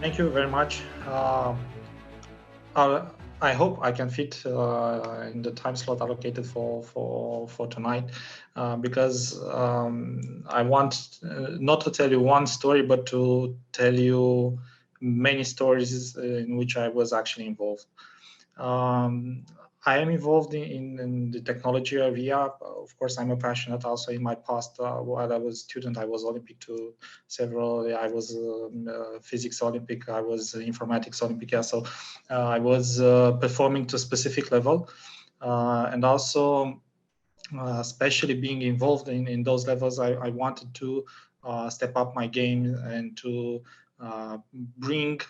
Thank you very much. I hope I can fit in the time slot allocated for tonight, because I want not to tell you one story, but to tell you many stories in which I was actually involved. Um, I am involved in the technology area. Of course, I'm a passionate also in my past. While I was a student, I was Olympic to several. I was physics Olympic. I was informatics Olympic. Yeah, so I was performing to a specific level, and also especially being involved in those levels, I wanted to step up my game and to bring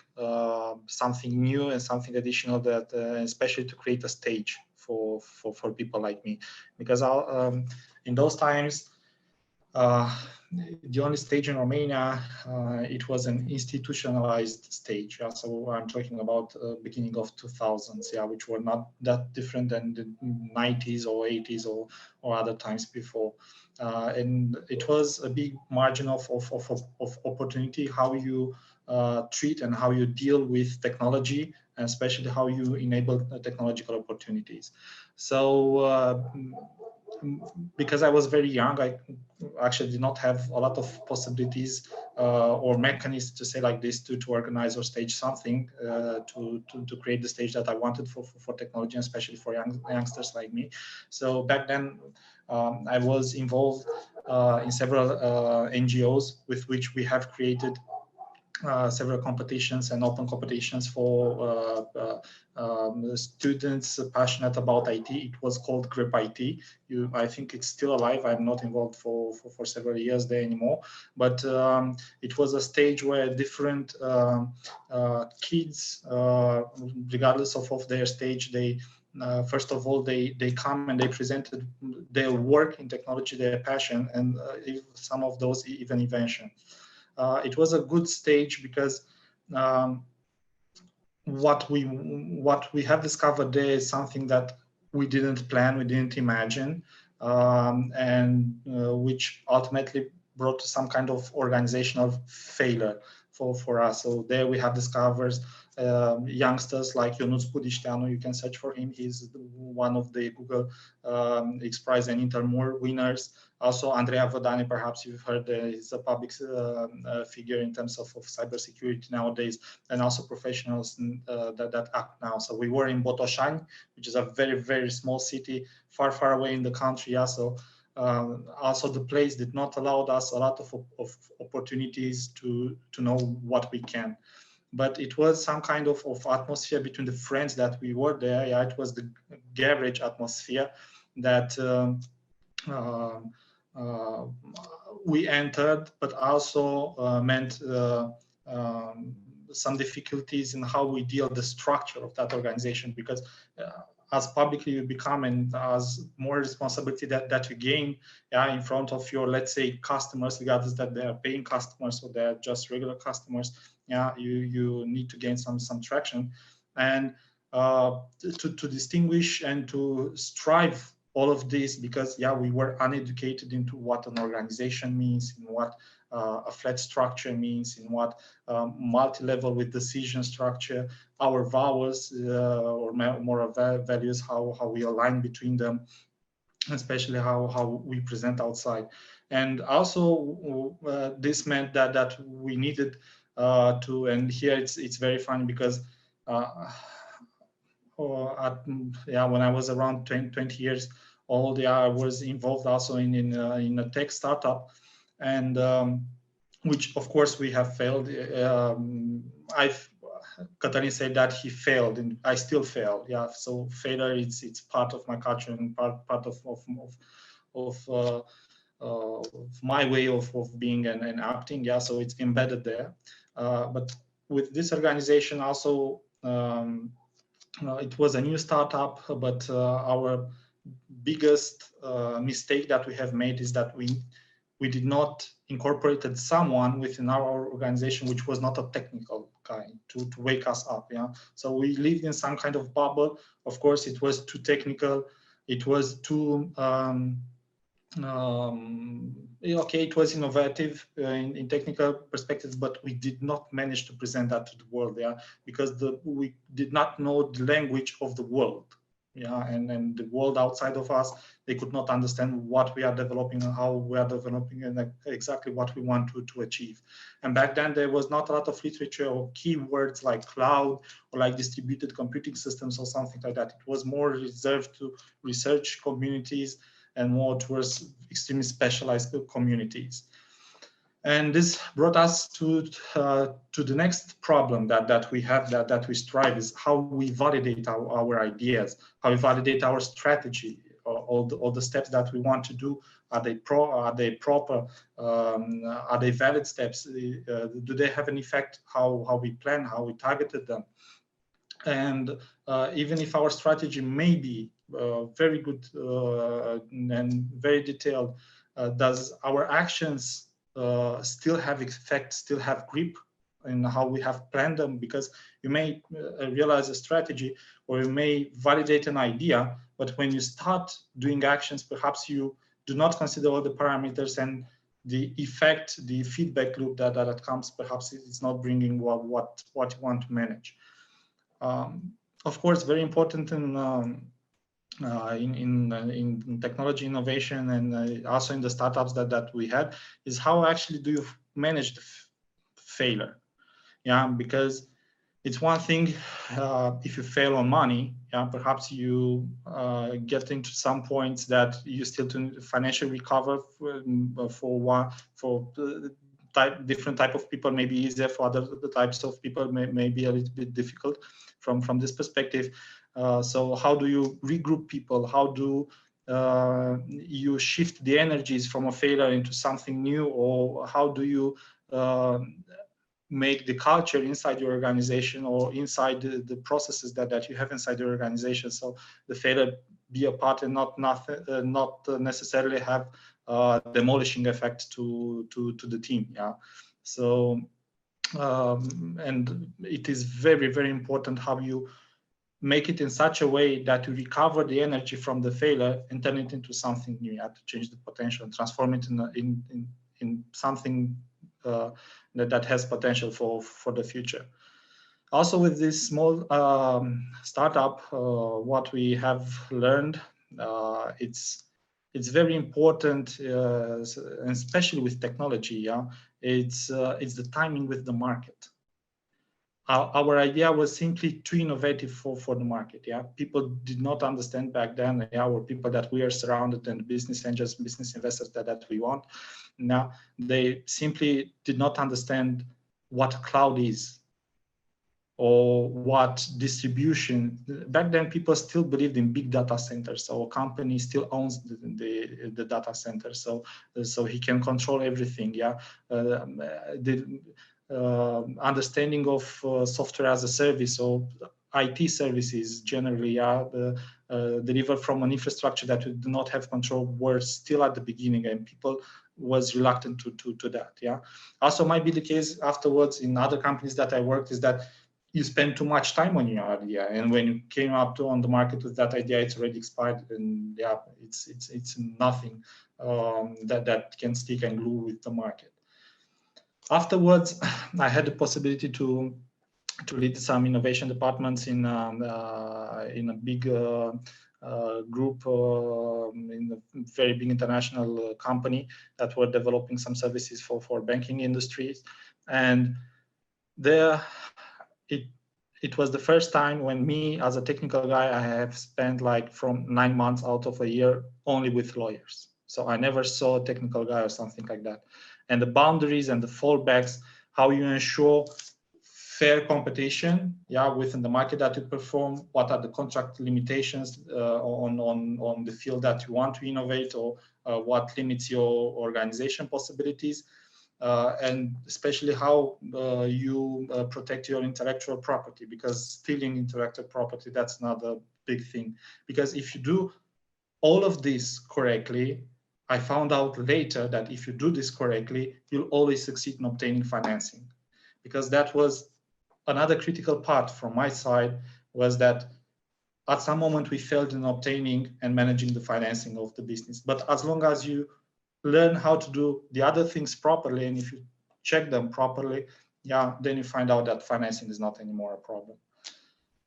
something new and something additional that, especially to create a stage for people like me, because in those times, uh, the only stage in Romania, it was an institutionalized stage. Yeah, so I'm talking about beginning of 2000s, yeah, which were not that different than the 90s or 80s or other times before. And it was a big margin of opportunity, how you treat and how you deal with technology, and especially how you enable technological opportunities. So because I was very young, I actually did not have a lot of possibilities or mechanisms to say like this to organize or stage something to create the stage that I wanted for technology, especially for youngsters like me. So back then, I was involved in several NGOs with which we have created several competitions and open competitions for students passionate about IT. It was called Grip IT. I think it's still alive. I'm not involved for several years there anymore, but it was a stage where different kids, regardless of their stage, they first of all, they come and they presented their work in technology, their passion, and some of those even invention. It was a good stage because um, what we have discovered there is something that we didn't plan, we didn't imagine, and which ultimately brought to some kind of organizational failure for us. So there we have discovered youngsters like Ionuț Budișteanu. You can search for him. He's one of the Google X Prize and Intermur winners. Also, Andrei Dumbrava, perhaps you've heard, he's a public figure in terms of cybersecurity nowadays, and also professionals that act now. So we were in Botoșani, which is a very, very small city, far, far away in the country. Yeah, so also the place did not allow us a lot of opportunities to know what we can. But it was some kind of atmosphere between the friends that we were there. Yeah, it was the garage atmosphere that uh, uh, we entered, but also meant some difficulties in how we deal the structure of that organization, because as publicly you become and as more responsibility that you gain, yeah, in front of your, let's say, customers, regardless that they are paying customers or they're just regular customers, yeah, you need to gain some traction, and to distinguish and to strive all of this, because yeah, we were uneducated into what an organization means, in what a flat structure means, in what multi-level with decision structure, our values or moral values, how we align between them, especially how we present outside. And also this meant that we needed to, and here it's very funny because yeah, when I was around 20 years old, yeah, I was involved also in a tech startup, and which of course we have failed. I've Katalin said that he failed, and I still failed. Yeah, so failure, it's part of my culture and part of my way of being and acting. Yeah, so it's embedded there. But with this organization also, it was a new startup, but our biggest mistake that we have made is that we did not incorporated someone within our organization which was not a technical guy to wake us up. Yeah, so we lived in some kind of bubble. Of course, it was too technical. It was too okay, it was innovative in technical perspectives, but we did not manage to present that to the world, yeah, because we did not know the language of the world, yeah, and the world outside of us, they could not understand what we are developing and how we are developing and exactly what we want to achieve. And back then there was not a lot of literature or keywords like cloud or like distributed computing systems or something like that. It was more reserved to research communities and more towards extremely specialized communities. And this brought us to the next problem that we have, that we strive, is how we validate our ideas, how we validate our strategy, all the steps that we want to do. Are they proper? Are they valid steps? Do they have an effect? How we plan, how we targeted them? And even if our strategy may be very good and very detailed, does our actions still have effect, still have grip in how we have planned them? Because you may realize a strategy, or you may validate an idea, but when you start doing actions, perhaps you do not consider all the parameters, and the effect, the feedback loop that comes, perhaps it's not bringing what you want to manage. Of course, very important in technology innovation, and also in the startups that we had, is how actually do you manage the failure? Yeah, because it's one thing if you fail on money, yeah, perhaps you get into some points that you still to financially recover for different type of people, maybe easier. For other types of people may be a little bit difficult from this perspective. So how do you regroup people? How do you shift the energies from a failure into something new? Or how do you make the culture inside your organization, or inside the processes that you have inside your organization, so the failure be a part and not necessarily have demolishing effect to the team, yeah. So and it is very, very important how you make it in such a way that you recover the energy from the failure and turn it into something new. You have to change the potential and transform it in something that has potential for the future. Also, with this small startup, what we have learned, it's very important, and especially with technology, yeah, it's the timing with the market. Our idea was simply too innovative for the market. Yeah, people did not understand back then. Yeah, or people that we are surrounded, and business angels, business investors that we want. Now they simply did not understand what cloud is, or what distribution. Back then, people still believed in big data centers. So a company still owns the data center, so he can control everything. Yeah, the understanding of software as a service, or IT services generally, yeah, delivered from an infrastructure that we do not have control, were still at the beginning, and people was reluctant to that. Yeah, also might be the case afterwards in other companies that I worked, is that you spend too much time on your idea, and when you came up on the market with that idea, it's already expired, and yeah, it's nothing that can stick and glue with the market. Afterwards, I had the possibility to lead some innovation departments in a big group in a very big international company that were developing some services for banking industries. And there, it was the first time when me, as a technical guy, I have spent like from 9 months out of a year only with lawyers. So I never saw a technical guy or something like that. And the boundaries and the fallbacks, how you ensure fair competition, yeah, within the market that you perform, what are the contract limitations on the field that you want to innovate, or what limits your organization possibilities. And especially how you protect your intellectual property, because stealing intellectual property, that's another big thing. Because if you do all of this correctly, I found out later that if you do this correctly, you'll always succeed in obtaining financing. Because that was another critical part from my side, was that at some moment we failed in obtaining and managing the financing of the business. But as long as you learn how to do the other things properly, and if you check them properly, yeah, then you find out that financing is not anymore a problem.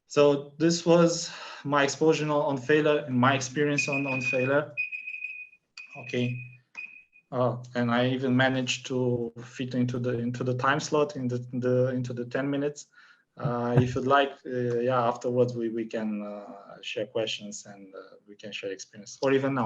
So this was my exposure on failure and my experience on failure. Okay. And I even managed to fit into the time slot into the 10 minutes. If you'd like, yeah, afterwards we can share questions and we can share experience, or even now.